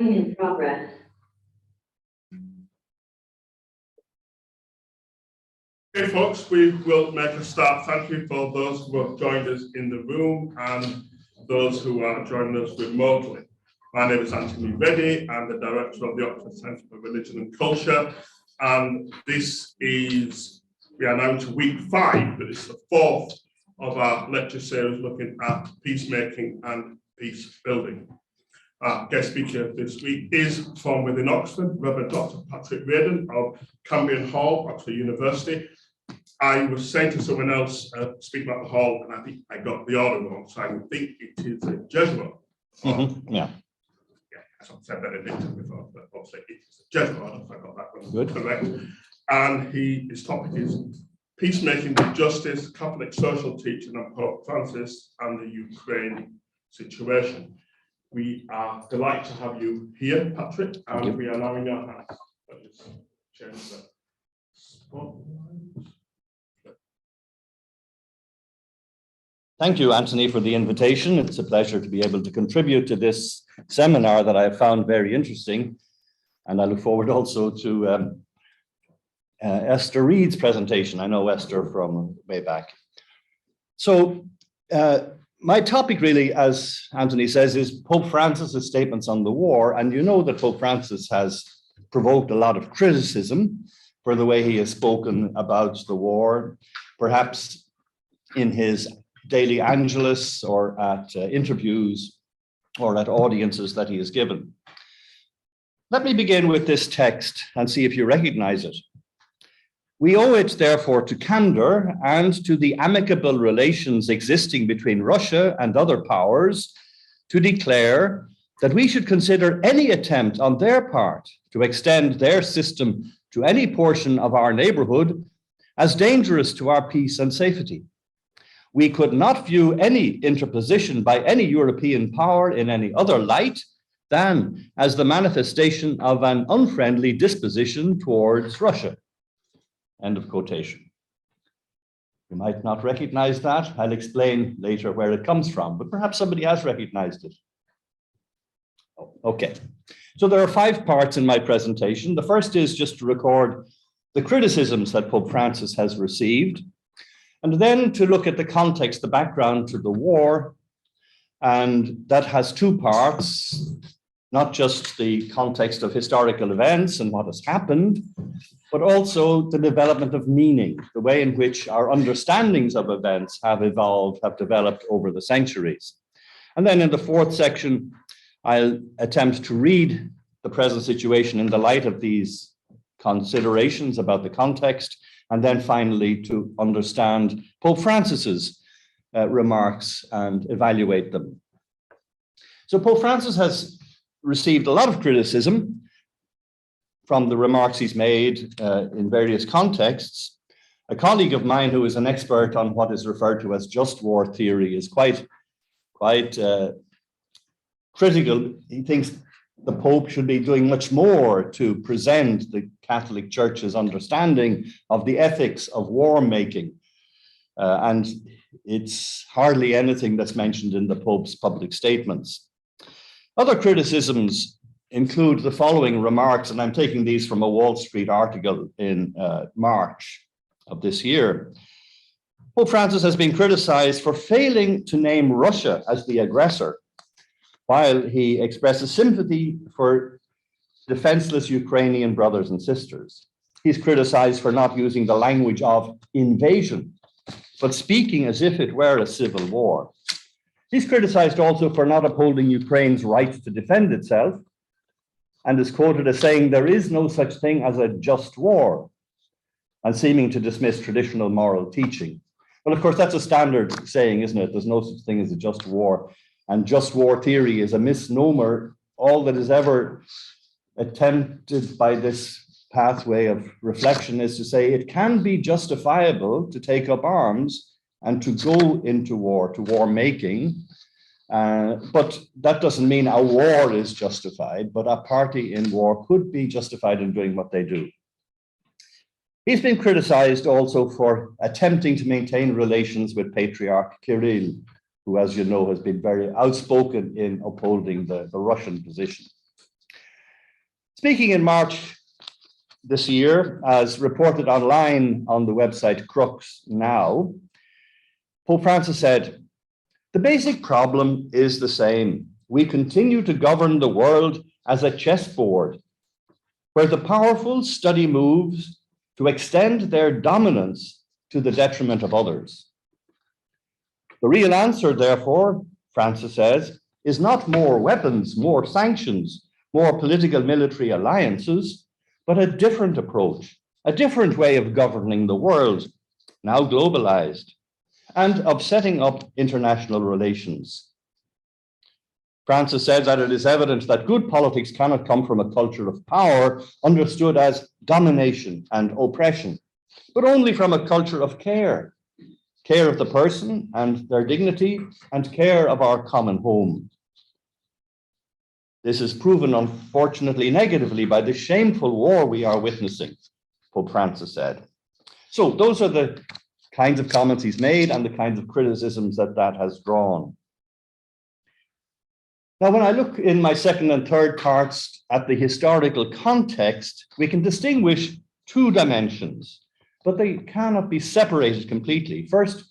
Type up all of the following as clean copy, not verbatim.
In progress. Okay, folks, we will make a start. Thank you for those who have joined us in the room and those who are joining us remotely. My name is Anthony Revd. I'm the director of the Oxford Centre for Religion and Culture, and we are now to week 5, but it's the 4th of our lecture series looking at peacemaking and peace building. Our guest speaker this week is from within Oxford, Reverend Dr. Patrick Riordan of Campion Hall, Oxford University. I was saying to someone else speaking about the hall, and I think I got the order wrong, so I think it is a Jesuit. Yeah, I've said Benedictine before, but obviously it's a Jesuit order, if I got that wrong. Good. Correct. And his topic is peacemaking with justice, Catholic social teaching of Pope Francis and the Ukraine situation. We are delighted to have you here, Patrick, and we are now in your hands. Let's change the spotlight. thank you, Anthony, for the invitation. It's a pleasure to be able to contribute to this seminar that I have found very interesting. And I look forward also to Esther Reed's presentation. I know Esther from way back. So my topic really, as Anthony says, is Pope Francis's statements on the war. And you know that Pope Francis has provoked a lot of criticism for the way he has spoken about the war, perhaps in his daily Angelus or at interviews or at audiences that he has given. Let me begin with this text and see if you recognize it. We owe it, therefore, to candor and to the amicable relations existing between Russia and other powers to declare that we should consider any attempt on their part to extend their system to any portion of our neighborhood as dangerous to our peace and safety. We could not view any interposition by any European power in any other light than as the manifestation of an unfriendly disposition towards Russia. End of quotation. You might not recognize that. I'll explain later where it comes from, but perhaps somebody has recognized it. Okay, so there are 5 parts in my presentation. The first is just to record the criticisms that Pope Francis has received, and then to look at the context, the background to the war, and that has 2 parts, not just the context of historical events and what has happened, but also the development of meaning, the way in which our understandings of events have evolved, have developed over the centuries. And then in the 4th section, I'll attempt to read the present situation in the light of these considerations about the context, and then finally to understand Pope Francis's remarks and evaluate them. So Pope Francis has received a lot of criticism from the remarks he's made in various contexts. A colleague of mine who is an expert on what is referred to as just war theory is quite critical. He thinks the Pope should be doing much more to present the Catholic Church's understanding of the ethics of war making. And it's hardly anything that's mentioned in the Pope's public statements. Other criticisms include the following remarks, and I'm taking these from a Wall Street article in March of this year. Pope Francis has been criticized for failing to name Russia as the aggressor, while he expresses sympathy for defenseless Ukrainian brothers and sisters. He's criticized for not using the language of invasion, but speaking as if it were a civil war. He's criticized also for not upholding Ukraine's right to defend itself, and is quoted as saying there is no such thing as a just war, and seeming to dismiss traditional moral teaching. Well, of course, that's a standard saying, isn't it? There's no such thing as a just war, and just war theory is a misnomer. All that is ever attempted by this pathway of reflection is to say it can be justifiable to take up arms and to go into war, to war making. But that doesn't mean a war is justified, but a party in war could be justified in doing what they do. He's been criticized also for attempting to maintain relations with Patriarch Kirill, who, as you know, has been very outspoken in upholding the Russian position. Speaking in March this year, as reported online on the website Crux Now, Pope Francis said, "The basic problem is the same. We continue to govern the world as a chessboard, where the powerful study moves to extend their dominance to the detriment of others. The real answer, therefore," Francis says, "is not more weapons, more sanctions, more political military alliances, but a different approach, a different way of governing the world, now globalized, and of setting up international relations." Francis says that it is evident that good politics cannot come from a culture of power understood as domination and oppression, but only from a culture of care, care of the person and their dignity, and care of our common home. This is proven, unfortunately, negatively by the shameful war we are witnessing, Pope Francis said. So those are the kinds of comments he's made and the kinds of criticisms that that has drawn. Now, when I look in my second and third parts at the historical context, we can distinguish two dimensions, but they cannot be separated completely. First,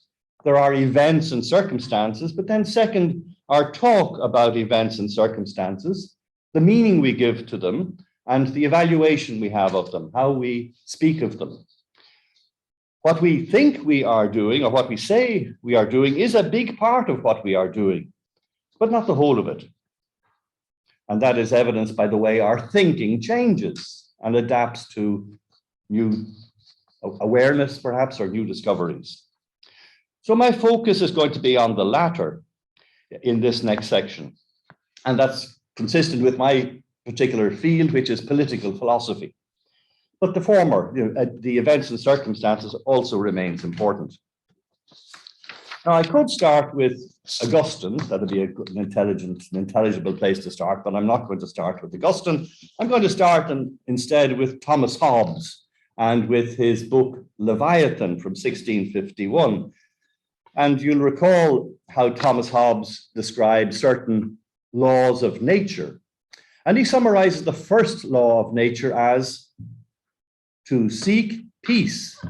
there are events and circumstances, but then second, our talk about events and circumstances, the meaning we give to them, and the evaluation we have of them, how we speak of them. What we think we are doing, or what we say we are doing, is a big part of what we are doing, but not the whole of it. And that is evidenced by the way our thinking changes and adapts to new awareness, perhaps, or new discoveries. So my focus is going to be on the latter in this next section. And that's consistent with my particular field, which is political philosophy. But the former, the events and circumstances, also remains important. Now, I could start with Augustine. That'd be an intelligible place to start, but I'm not going to start with Augustine. I'm going to start instead with Thomas Hobbes and with his book Leviathan from 1651. And you'll recall how Thomas Hobbes describes certain laws of nature. And he summarizes the first law of nature as to seek peace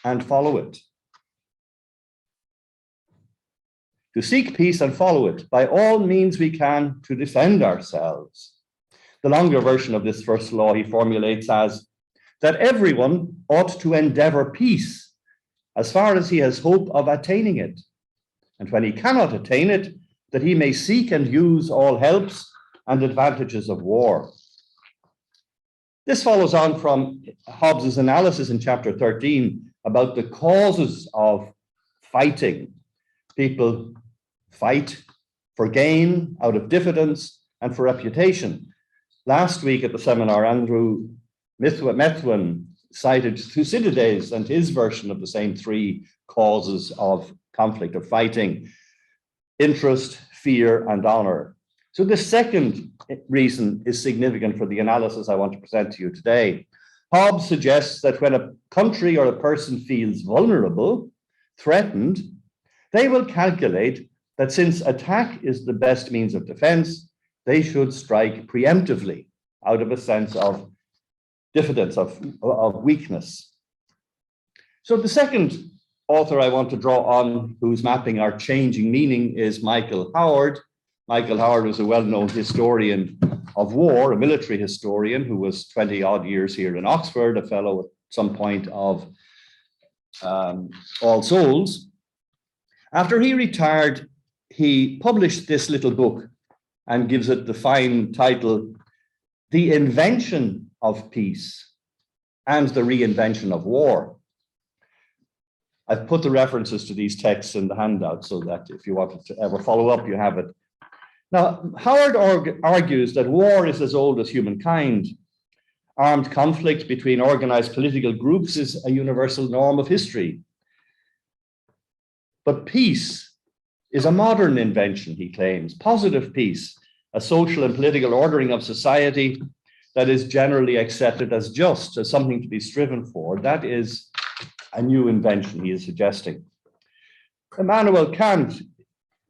and follow it. To seek peace and follow it, by all means we can, to defend ourselves. The longer version of this first law he formulates as that everyone ought to endeavor peace as far as he has hope of attaining it. And when he cannot attain it, that he may seek and use all helps and advantages of war. This follows on from Hobbes's analysis in chapter 13 about the causes of fighting. People fight for gain, out of diffidence, and for reputation. Last week at the seminar, Andrew Methuen cited Thucydides and his version of the same three causes of conflict, of fighting: interest, fear, and honor. So the second reason is significant for the analysis I want to present to you today. Hobbes suggests that when a country or a person feels vulnerable, threatened, they will calculate that since attack is the best means of defense, they should strike preemptively out of a sense of diffidence, of weakness. So the second author I want to draw on, who's mapping our changing meaning, is Michael Howard. Michael Howard was a well-known historian of war, a military historian who was 20-odd years here in Oxford, a fellow at some point of All Souls. After he retired, he published this little book and gives it the fine title, The Invention of Peace and the Reinvention of War. I've put the references to these texts in the handout so that if you wanted to ever follow up, you have it. Now, Howard argues that war is as old as humankind. Armed conflict between organized political groups is a universal norm of history. But peace is a modern invention, he claims. Positive peace, a social and political ordering of society that is generally accepted as just, as something to be striven for. That is a new invention he is suggesting. Immanuel Kant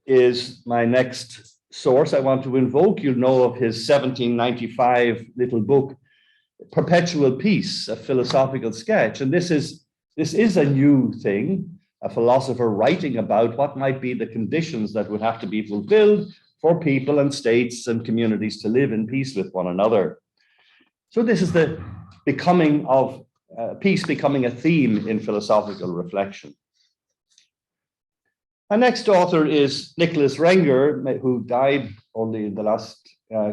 is my next source I want to invoke. You'll know of his 1795 little book, Perpetual Peace, a philosophical sketch. And this is a new thing, a philosopher writing about what might be the conditions that would have to be fulfilled for people and states and communities to live in peace with one another. So this is the becoming of peace becoming a theme in philosophical reflection. Our next author is Nicholas Renger, who died only in the last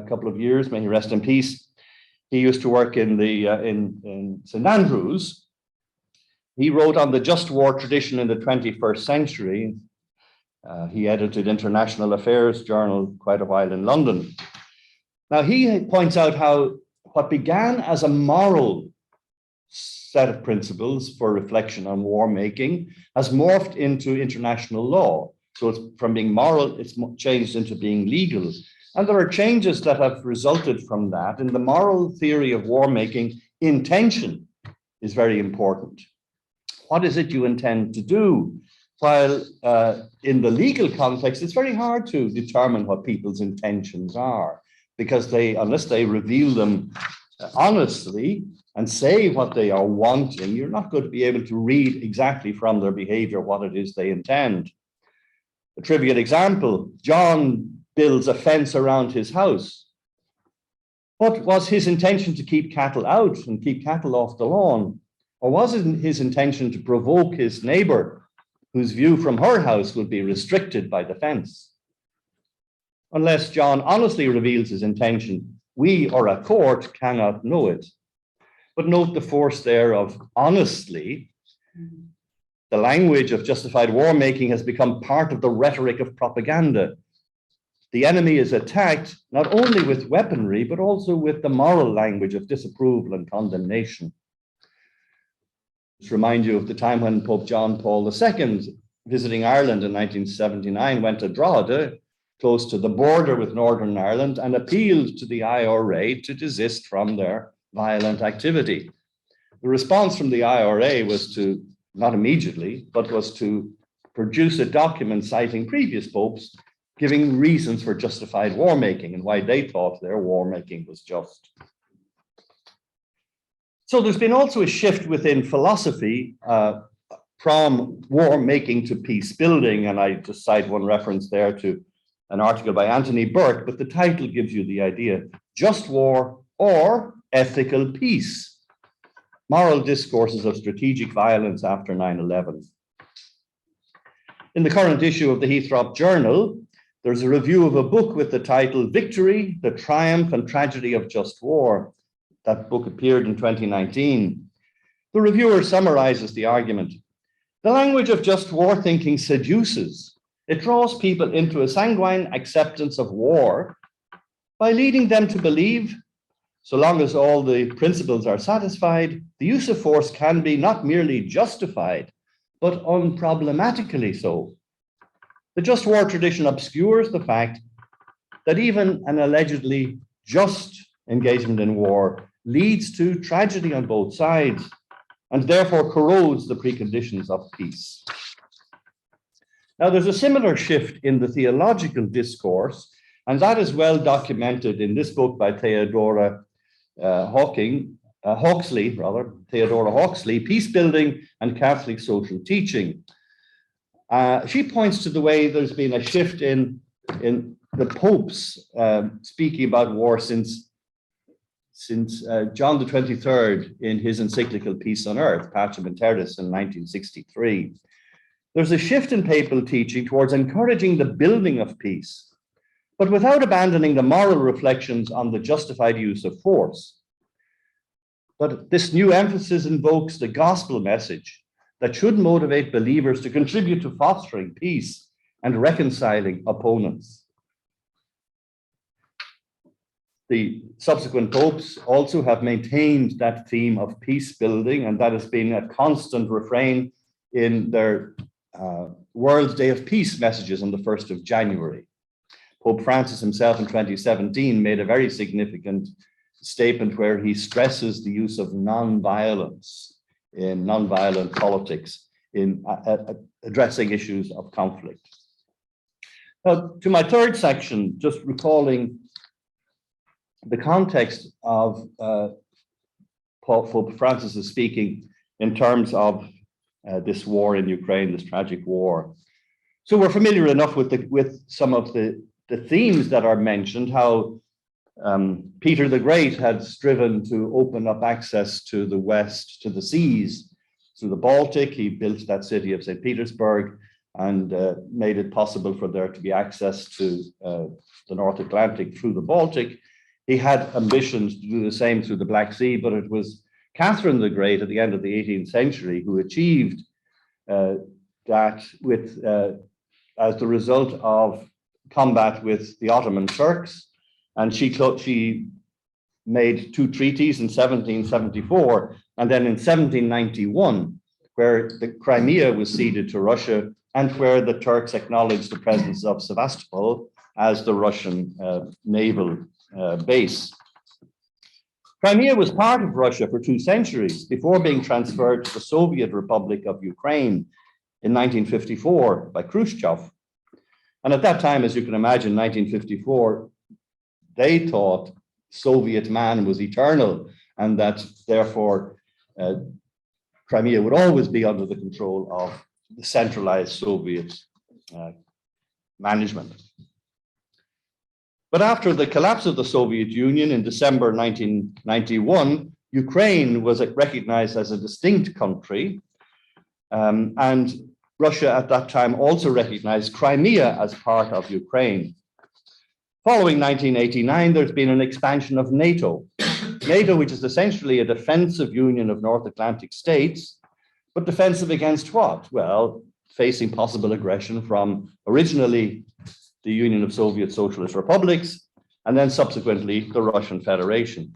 couple of years. May he rest in peace. He used to work in St. Andrews. He wrote on the just war tradition in the 21st century. He edited International Affairs Journal quite a while in London. Now, he points out how what began as a moral set of principles for reflection on war making has morphed into international law. So it's from being moral, it's changed into being legal. And there are changes that have resulted from that. In the moral theory of war making, intention is very important. What is it you intend to do? While in the legal context, it's very hard to determine what people's intentions are, because unless they reveal them honestly and say what they are wanting, you're not going to be able to read exactly from their behavior what it is they intend. A trivial example, John builds a fence around his house. What was his intention? To keep cattle out and keep cattle off the lawn? Or was it his intention to provoke his neighbor, whose view from her house would be restricted by the fence? Unless John honestly reveals his intention, we or a court cannot know it. But note the force there of honestly. The language of justified war making has become part of the rhetoric of propaganda. The enemy is attacked not only with weaponry, but also with the moral language of disapproval and condemnation. Just remind you of the time when Pope John Paul II, visiting Ireland in 1979, went to Drogheda, close to the border with Northern Ireland, and appealed to the IRA to desist from their violent activity. The response from the IRA was to, not immediately, but was to produce a document citing previous popes, giving reasons for justified war making and why they thought their war making was just. So there's been also a shift within philosophy from war making to peace building. And I just cite one reference there to an article by Anthony Burke, but the title gives you the idea: Just War or Ethical Peace, Moral Discourses of Strategic Violence After 9/11. In the current issue of the Heathrop Journal, there's a review of a book with the title Victory, the Triumph and Tragedy of Just War. That book appeared in 2019. The reviewer summarizes the argument. The language of just war thinking seduces. It draws people into a sanguine acceptance of war by leading them to believe, so long as all the principles are satisfied, the use of force can be not merely justified, but unproblematically so. The just war tradition obscures the fact that even an allegedly just engagement in war leads to tragedy on both sides and therefore corrodes the preconditions of peace. Now, there's a similar shift in the theological discourse, and that is well documented in this book by Theodora Hawksley, Peace Building and Catholic Social Teaching. She points to the way there's been a shift in the popes speaking about war since John the 23rd in his encyclical Peace on Earth, Pacem in Terris in 1963. There's a shift in papal teaching towards encouraging the building of peace, but without abandoning the moral reflections on the justified use of force. But this new emphasis invokes the gospel message that should motivate believers to contribute to fostering peace and reconciling opponents. The subsequent popes also have maintained that theme of peace building, and that has been a constant refrain in their World Day of Peace messages on the 1st of January. Pope Francis himself in 2017 made a very significant statement where he stresses the use of non-violence in non-violent politics in addressing issues of conflict. Now, to my third section, just recalling the context of Pope Francis is speaking in terms of this war in Ukraine, this tragic war. So we're familiar enough with some of the themes that are mentioned, how Peter the Great had striven to open up access to the West, to the seas, through the Baltic. He built that city of St. Petersburg and made it possible for there to be access to the North Atlantic through the Baltic. He had ambitions to do the same through the Black Sea, but it was Catherine the Great at the end of the 18th century who achieved that with as the result of combat with the Ottoman Turks. And she made two treaties in 1774 and then in 1791, where the Crimea was ceded to Russia and where the Turks acknowledged the presence of Sevastopol as the Russian naval base. Crimea was part of Russia for 2 centuries before being transferred to the Soviet Republic of Ukraine in 1954 by Khrushchev. And at that time, as you can imagine, 1954, they thought Soviet man was eternal and that therefore Crimea would always be under the control of the centralized Soviet management. But after the collapse of the Soviet Union in December 1991, Ukraine was recognized as a distinct country, and Russia at that time also recognized Crimea as part of Ukraine. Following 1989, there's been an expansion of NATO. NATO, which is essentially a defensive union of North Atlantic states, but defensive against what? Well, facing possible aggression from originally the Union of Soviet Socialist Republics, and then subsequently the Russian Federation.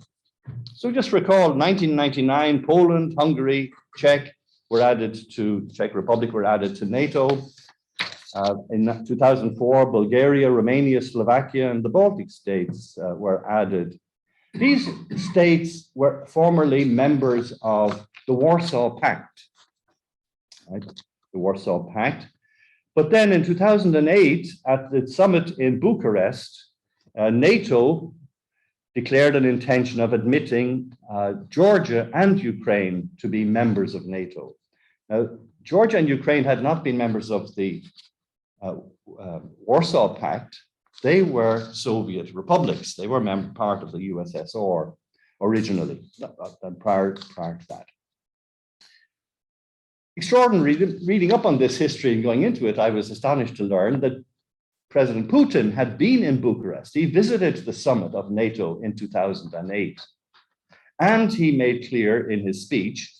So just recall 1999, Poland, Hungary, Czech Republic were added to NATO. In 2004, Bulgaria, Romania, Slovakia, and the Baltic states were added. These states were formerly members of the Warsaw Pact, right? The Warsaw Pact. But then in 2008, at the summit in Bucharest, NATO declared an intention of admitting Georgia and Ukraine to be members of NATO. Now, Georgia and Ukraine had not been members of the Warsaw Pact. They were Soviet republics. They were part of the USSR originally, and prior to that. Extraordinary, reading up on this history and going into it, I was astonished to learn that President Putin had been in Bucharest. He visited the summit of NATO in 2008. And he made clear in his speech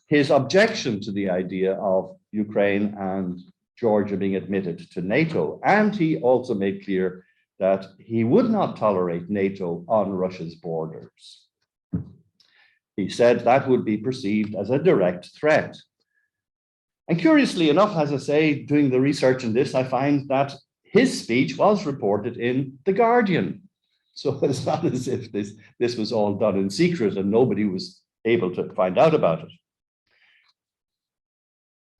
his objection to the idea of Ukraine and Georgia being admitted to NATO. And he also made clear that he would not tolerate NATO on Russia's borders. He said that would be perceived as a direct threat. And curiously enough, as I say, doing the research in this, I find that his speech was reported in The Guardian. So it's not as if this was all done in secret and nobody was able to find out about it.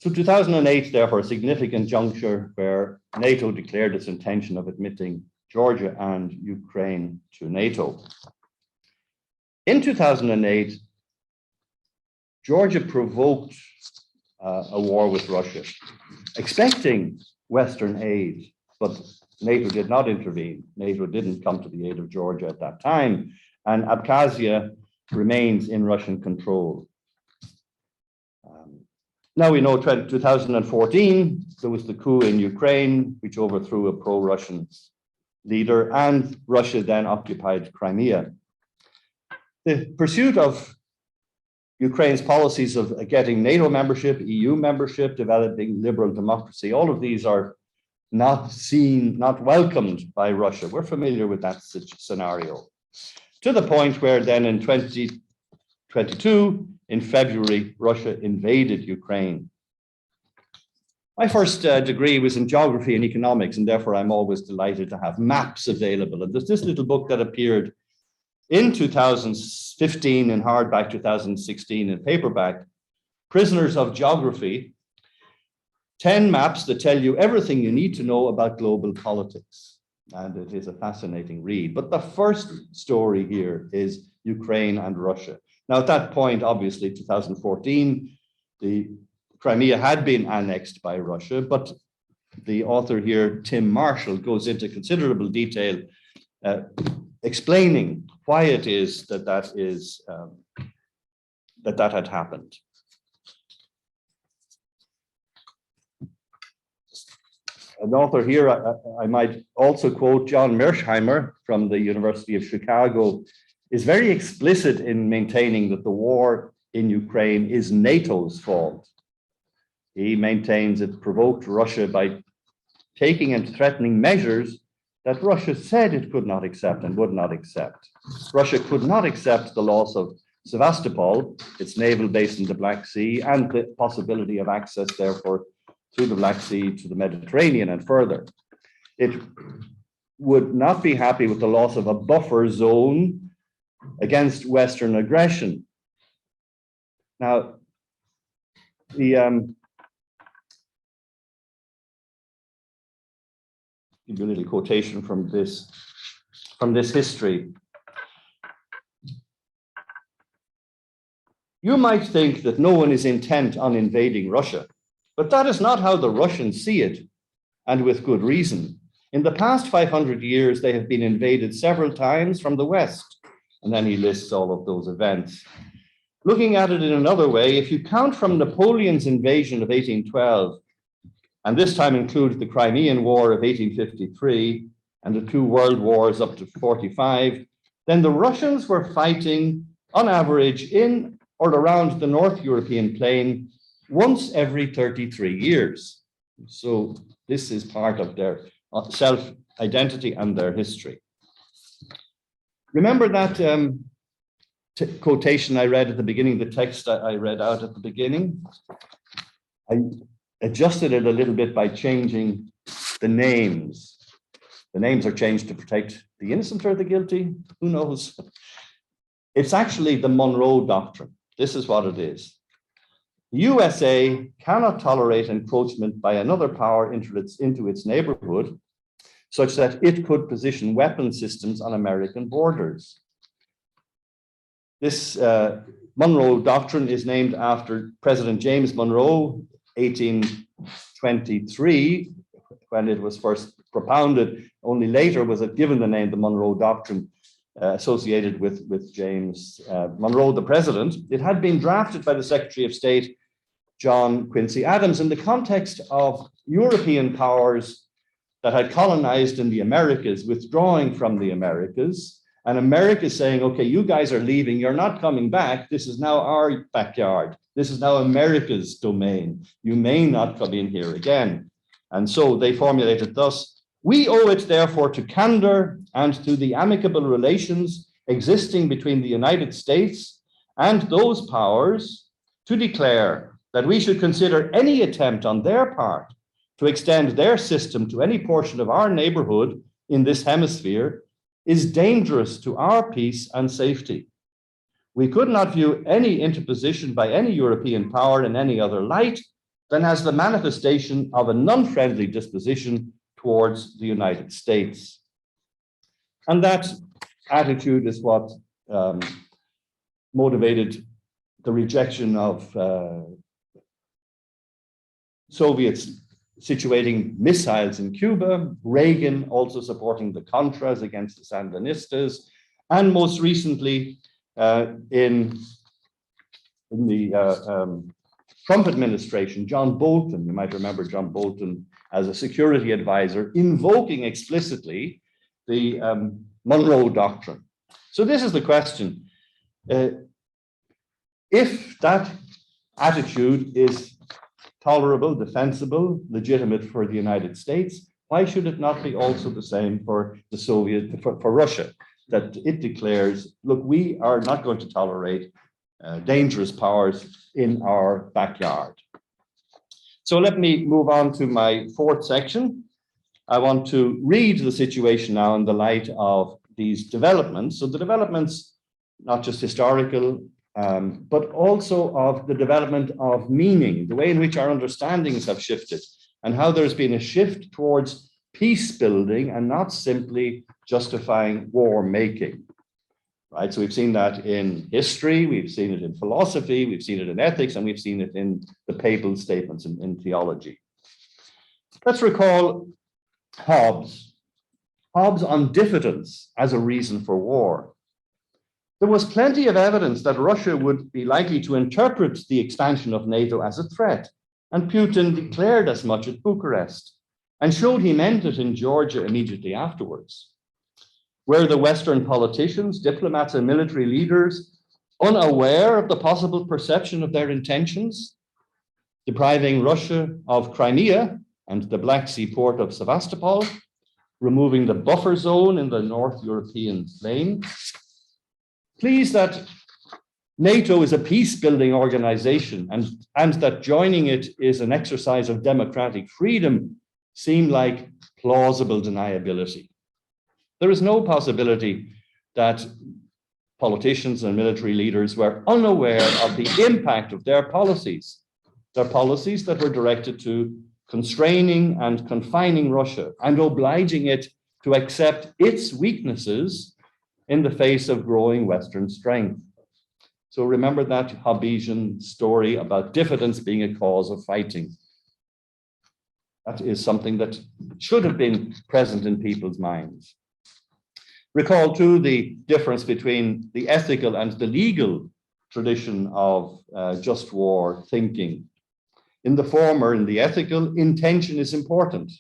So 2008, therefore, a significant juncture where NATO declared its intention of admitting Georgia and Ukraine to NATO. In 2008, Georgia provoked a war with Russia, expecting Western aid, but NATO did not intervene. NATO didn't come to the aid of Georgia at that time, and Abkhazia remains in Russian control. Now we know 2014, there was the coup in Ukraine, which overthrew a pro-Russian leader, and Russia then occupied Crimea. The pursuit of Ukraine's policies of getting NATO membership, EU membership, developing liberal democracy, all of these are not seen, not welcomed by Russia. We're familiar with that scenario. To the point where then in 2022, in February, Russia invaded Ukraine. My first degree was in geography and economics, and therefore I'm always delighted to have maps available. And there's this little book that appeared in 2015 in hardback, 2016 in paperback, Prisoners of Geography, 10 maps that tell you everything you need to know about global politics. And it is a fascinating read. But the first story here is Ukraine and Russia. Now, at that point, obviously, 2014, the Crimea had been annexed by Russia, but the author here, Tim Marshall, goes into considerable detail explaining why it is that that had happened. An author here, I might also quote John Mersheimer from the University of Chicago, is very explicit in maintaining that the war in Ukraine is NATO's fault. He maintains it provoked Russia by taking and threatening measures that Russia said it could not accept and would not accept. Russia could not accept the loss of Sevastopol, its naval base in the Black Sea, and the possibility of access, therefore, through the Black Sea to the Mediterranean and further. It would not be happy with the loss of a buffer zone against Western aggression. Now, give you a little quotation from this history. You might think that no one is intent on invading Russia, but that is not how the Russians see it, and with good reason. In the past 500 years, they have been invaded several times from the West, and then he lists all of those events. Looking at it in another way, if you count from Napoleon's invasion of 1812, and this time includes the Crimean War of 1853 and the two world wars up to 45, then the Russians were fighting on average in or around the North European plain once every 33 years. So this is part of their self-identity and their history. Remember that quotation I read at the beginning, the text I read out at the beginning? I adjusted it a little bit by changing the names. The names are changed to protect the innocent or the guilty, who knows? It's actually the Monroe Doctrine. This is what it is. The USA cannot tolerate encroachment by another power into its neighborhood, such that it could position weapon systems on American borders. This Monroe Doctrine is named after President James Monroe, 1823, when it was first propounded. Only later was it given the name the Monroe Doctrine, associated with James Monroe, the president. It had been drafted by the Secretary of State, John Quincy Adams, in the context of European powers that had colonized in the Americas, withdrawing from the Americas, and America saying, okay, you guys are leaving, you're not coming back, this is now our backyard, this is now America's domain, you may not come in here again. And so they formulated thus: we owe it therefore to candor and to the amicable relations existing between the United States and those powers to declare that we should consider any attempt on their part to extend their system to any portion of our neighborhood in this hemisphere is dangerous to our peace and safety. We could not view any interposition by any European power in any other light than as the manifestation of an unfriendly disposition towards the United States. And that attitude is what motivated the rejection of Soviets situating missiles in Cuba, Reagan also supporting the Contras against the Sandinistas, and most recently in the Trump administration, John Bolton, you might remember John Bolton as a security advisor, invoking explicitly the Monroe Doctrine. So this is the question. If that attitude is tolerable, defensible, legitimate for the United States, why should it not be also the same for the for Russia, that it declares, look, we are not going to tolerate dangerous powers in our backyard. So let me move on to my fourth section. I want to read the situation now in the light of these developments. So the developments, not just historical, but also of the development of meaning, the way in which our understandings have shifted, and how there's been a shift towards peace building and not simply justifying war making. right? So we've seen that in history, we've seen it in philosophy, we've seen it in ethics, and we've seen it in the papal statements in theology. Let's recall Hobbes. Hobbes on diffidence as a reason for war. There was plenty of evidence that Russia would be likely to interpret the expansion of NATO as a threat, and Putin declared as much at Bucharest and showed he meant it in Georgia immediately afterwards. Were the Western politicians, diplomats, and military leaders unaware of the possible perception of their intentions, depriving Russia of Crimea and the Black Sea port of Sevastopol, removing the buffer zone in the North European plain? Pleased that NATO is a peace-building organization and that joining it is an exercise of democratic freedom seem like plausible deniability. There is no possibility that politicians and military leaders were unaware of the impact of their policies that were directed to constraining and confining Russia and obliging it to accept its weaknesses in the face of growing Western strength. So remember that Hobbesian story about diffidence being a cause of fighting. That is something that should have been present in people's minds. Recall too the difference between the ethical and the legal tradition of just war thinking. In the former, in the ethical, intention is important.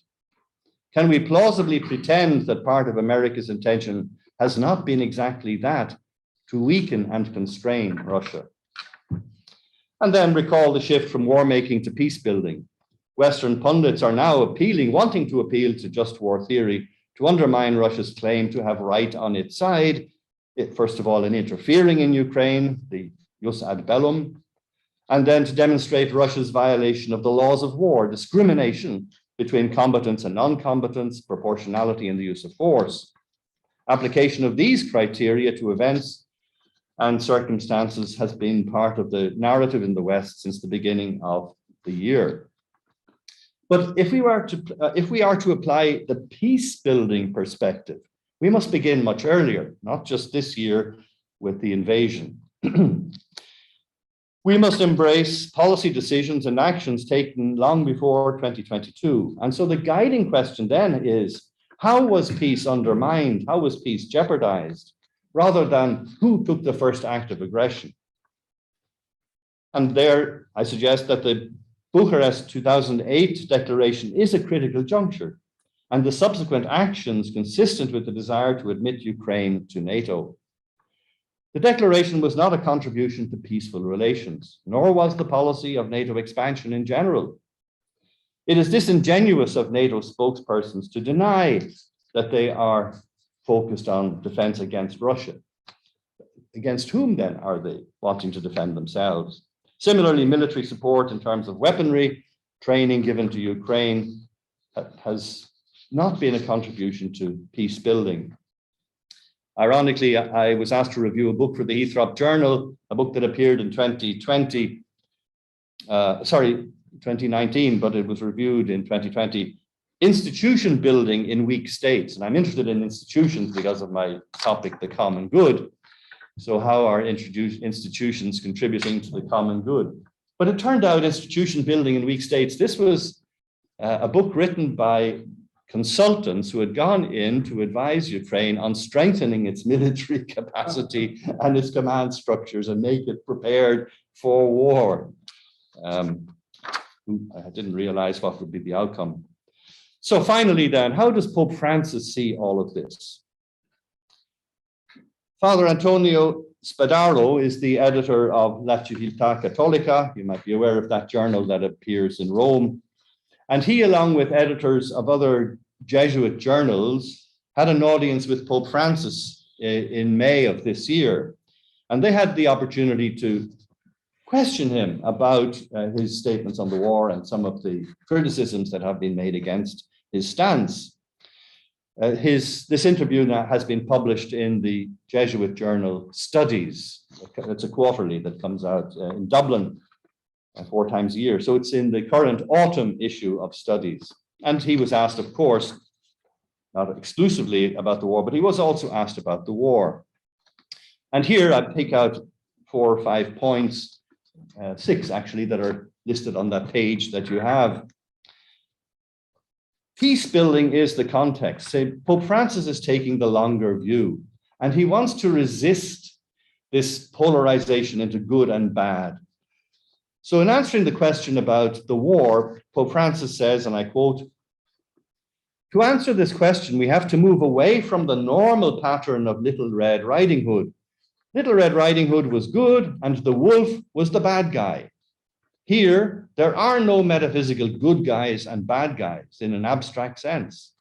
Can we plausibly pretend that part of America's intention has not been exactly that, to weaken and constrain Russia? And then recall the shift from war making to peace building. Western pundits are now wanting to appeal to just war theory to undermine Russia's claim to have right on its side, first of all in interfering in Ukraine, the jus ad bellum, and then to demonstrate Russia's violation of the laws of war, discrimination between combatants and non-combatants, proportionality in the use of force. Application of these criteria to events and circumstances has been part of the narrative in the West since the beginning of the year. But if we are to apply the peace-building perspective, we must begin much earlier, not just this year with the invasion. We must embrace policy decisions and actions taken long before 2022. And so the guiding question then is, how was peace undermined? How was peace jeopardized? Rather than who took the first act of aggression. And there, I suggest that the Bucharest 2008 declaration is a critical juncture, and the subsequent actions consistent with the desire to admit Ukraine to NATO. The declaration was not a contribution to peaceful relations, nor was the policy of NATO expansion in general. It is disingenuous of NATO spokespersons to deny that they are focused on defense against Russia. Against whom then are they wanting to defend themselves? Similarly, military support in terms of weaponry, training given to Ukraine has not been a contribution to peace building. Ironically, I was asked to review a book for the Heathrop Journal, a book that appeared in 2019, but it was reviewed in 2020, Institution Building in Weak States. And I'm interested in institutions because of my topic, the common good. So how are institutions contributing to the common good? But it turned out institution building in weak states, this was a book written by consultants who had gone in to advise Ukraine on strengthening its military capacity and its command structures and make it prepared for war. I didn't realize what would be the outcome. So finally then, how does Pope Francis see all of this? Father Antonio Spadaro is the editor of La Civiltà Cattolica. You might be aware of that journal that appears in Rome. And he, along with editors of other Jesuit journals, had an audience with Pope Francis in May of this year. And they had the opportunity to question him about his statements on the war and some of the criticisms that have been made against his stance. This interview now has been published in the Jesuit journal Studies. It's a quarterly that comes out in Dublin 4 times a year. So it's in the current autumn issue of Studies. And he was asked, of course, not exclusively about the war, but he was also asked about the war. And here I pick out 4 or 5 points, 6 actually, that are listed on that page that you have. Peace building is the context. Say, Pope Francis is taking the longer view, and he wants to resist this polarization into good and bad. So in answering the question about the war, Pope Francis says, and I quote, "To answer this question, we have to move away from the normal pattern of Little Red Riding Hood. Little Red Riding Hood was good and the wolf was the bad guy. Here, there are no metaphysical good guys and bad guys in an abstract sense.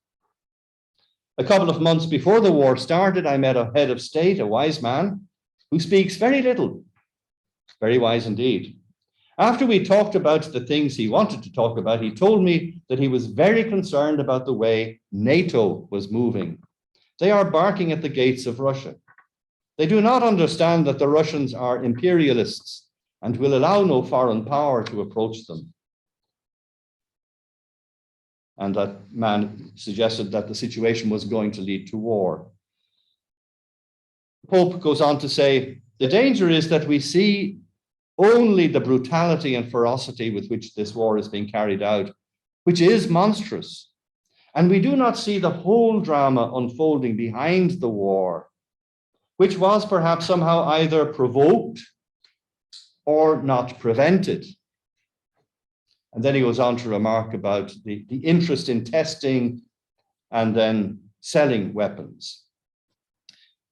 A couple of months before the war started, I met a head of state, a wise man, who speaks very little, very wise indeed. After we talked about the things he wanted to talk about, he told me that he was very concerned about the way NATO was moving. They are barking at the gates of Russia. They do not understand that the Russians are imperialists and will allow no foreign power to approach them." And that man suggested that the situation was going to lead to war. The Pope goes on to say, "The danger is that we see only the brutality and ferocity with which this war is being carried out, which is monstrous. And we do not see the whole drama unfolding behind the war, which was perhaps somehow either provoked or not prevented." And then he goes on to remark about the interest in testing and then selling weapons.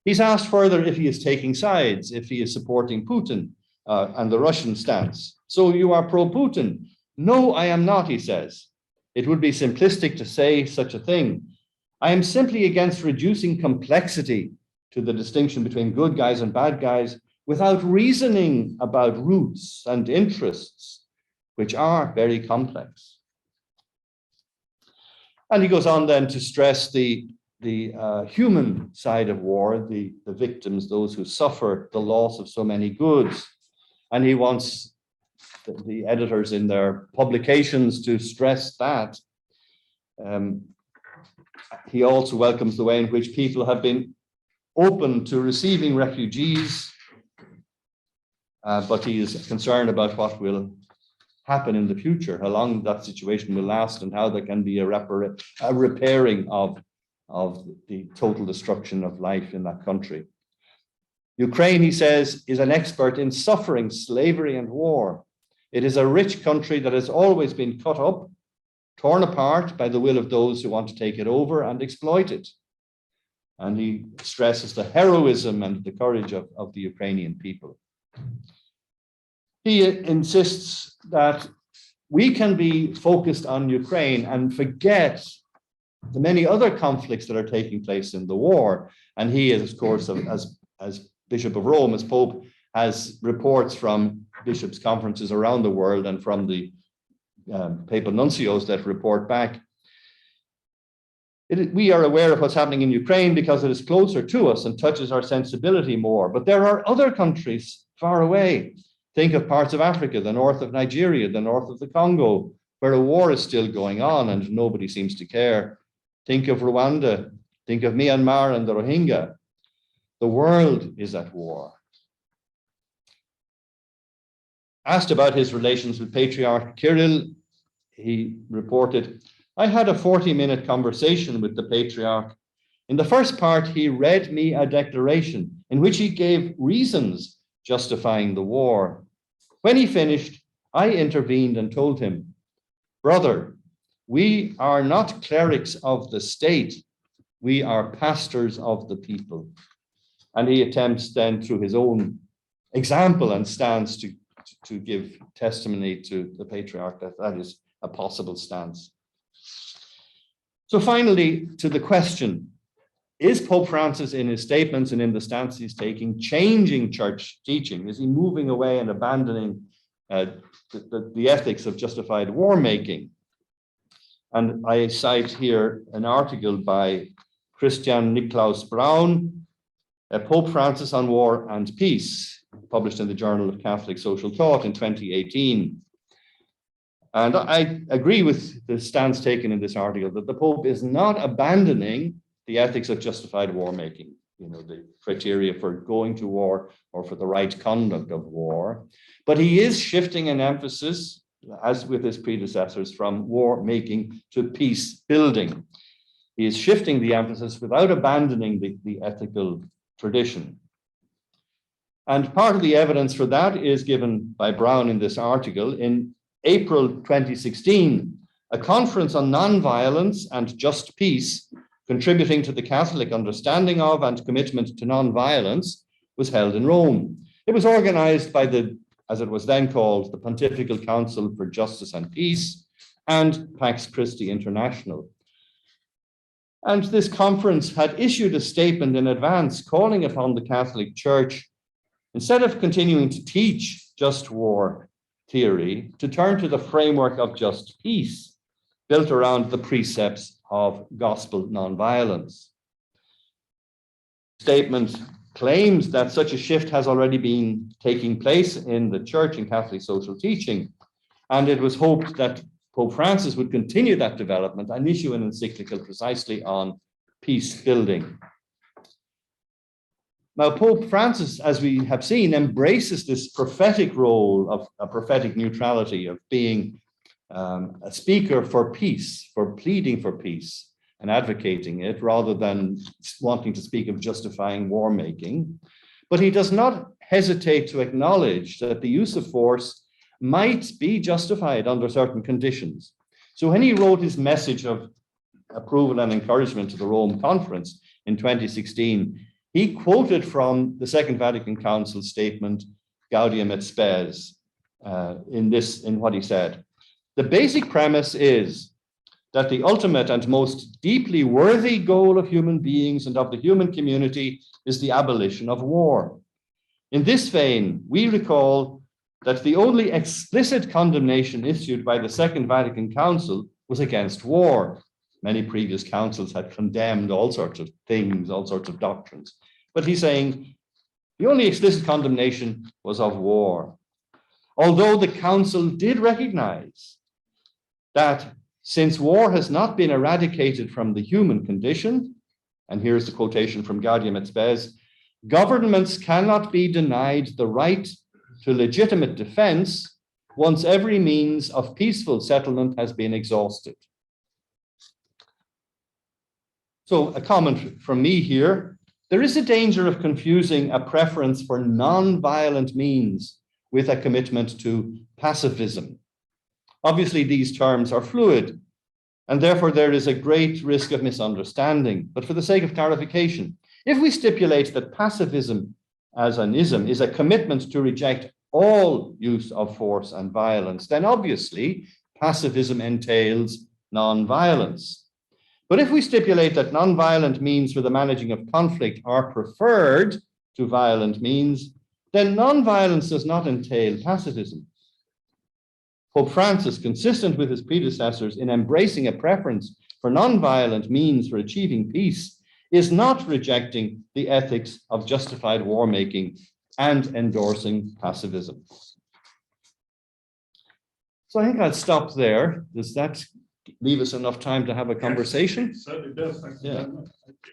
He's asked further if he is taking sides, if he is supporting Putin and the Russian stance. "So you are pro-Putin?" "No, I am not," he says. "It would be simplistic to say such a thing. I am simply against reducing complexity to the distinction between good guys and bad guys without reasoning about roots and interests, which are very complex." And he goes on then to stress the human side of war, the victims, those who suffer the loss of so many goods. And he wants the editors in their publications to stress that. He also welcomes the way in which people have been open to receiving refugees, but he is concerned about what will happen in the future, how long that situation will last, and how there can be a repairing of the total destruction of life in that country. Ukraine, he says, is an expert in suffering, slavery, and war. It is a rich country that has always been cut up, torn apart by the will of those who want to take it over and exploit it. And he stresses the heroism and the courage of the Ukrainian people. He insists that we can be focused on Ukraine and forget the many other conflicts that are taking place in the war. And he is, of course, as Bishop of Rome, as Pope, has reports from bishops' conferences around the world and from the papal nuncios that report back. We are aware of what's happening in Ukraine because it is closer to us and touches our sensibility more. But there are other countries far away. Think of parts of Africa, the north of Nigeria, the north of the Congo, where a war is still going on and nobody seems to care. Think of Rwanda. Think of Myanmar and the Rohingya. The world is at war. Asked about his relations with Patriarch Kirill, he reported, "I had a 40-minute conversation with the Patriarch. In the first part, he read me a declaration in which he gave reasons justifying the war. When he finished, I intervened and told him, 'Brother, we are not clerics of the state. We are pastors of the people.'" And he attempts then through his own example and stance to give testimony to the Patriarch that that is a possible stance. So finally, to the question, is Pope Francis in his statements and in the stance he's taking changing church teaching? Is he moving away and abandoning the ethics of justified war making? And I cite here an article by Christian Niklaus Braun, Pope Francis on War and Peace, published in the Journal of Catholic Social Thought in 2018. And I agree with the stance taken in this article that the Pope is not abandoning the ethics of justified war making. the criteria for going to war or for the right conduct of war. But he is shifting an emphasis, as with his predecessors, from war making to peace building. He is shifting the emphasis without abandoning the ethical tradition. And part of the evidence for that is given by Brown in this article. In April 2016, a conference on nonviolence and just peace, contributing to the Catholic understanding of and commitment to nonviolence, was held in Rome. It was organized by as it was then called, the Pontifical Council for Justice and Peace and Pax Christi International. And this conference had issued a statement in advance calling upon the Catholic Church, instead of continuing to teach just war theory, to turn to the framework of just peace, built around the precepts of gospel nonviolence. The statement claims that such a shift has already been taking place in the Church and Catholic social teaching, and it was hoped that Pope Francis would continue that development and issue an encyclical precisely on peace building. Now, Pope Francis, as we have seen, embraces this prophetic role of a prophetic neutrality, of being a speaker for peace, for pleading for peace and advocating it, rather than wanting to speak of justifying war making. But he does not hesitate to acknowledge that the use of force might be justified under certain conditions. So when he wrote his message of approval and encouragement to the Rome Conference in 2016, he quoted from the Second Vatican Council statement, Gaudium et Spes, in what he said. The basic premise is that the ultimate and most deeply worthy goal of human beings and of the human community is the abolition of war. In this vein, we recall that the only explicit condemnation issued by the Second Vatican Council was against war. Many previous councils had condemned all sorts of things, all sorts of doctrines. But he's saying the only explicit condemnation was of war. Although the council did recognize that since war has not been eradicated from the human condition, and here's the quotation from Gaudium et Spes, governments cannot be denied the right to legitimate defense once every means of peaceful settlement has been exhausted. So a comment from me here, there is a danger of confusing a preference for non-violent means with a commitment to pacifism. Obviously, these terms are fluid, and therefore there is a great risk of misunderstanding. But for the sake of clarification, if we stipulate that pacifism as an ism is a commitment to reject all use of force and violence, then obviously pacifism entails non-violence. But if we stipulate that non-violent means for the managing of conflict are preferred to violent means, then non-violence does not entail pacifism. Pope Francis, consistent with his predecessors in embracing a preference for non-violent means for achieving peace, is not rejecting the ethics of justified war making and endorsing pacifism. So I think I'll stop there. Does that leave us enough time to have a conversation? It certainly does. Thank you very much. Thank you.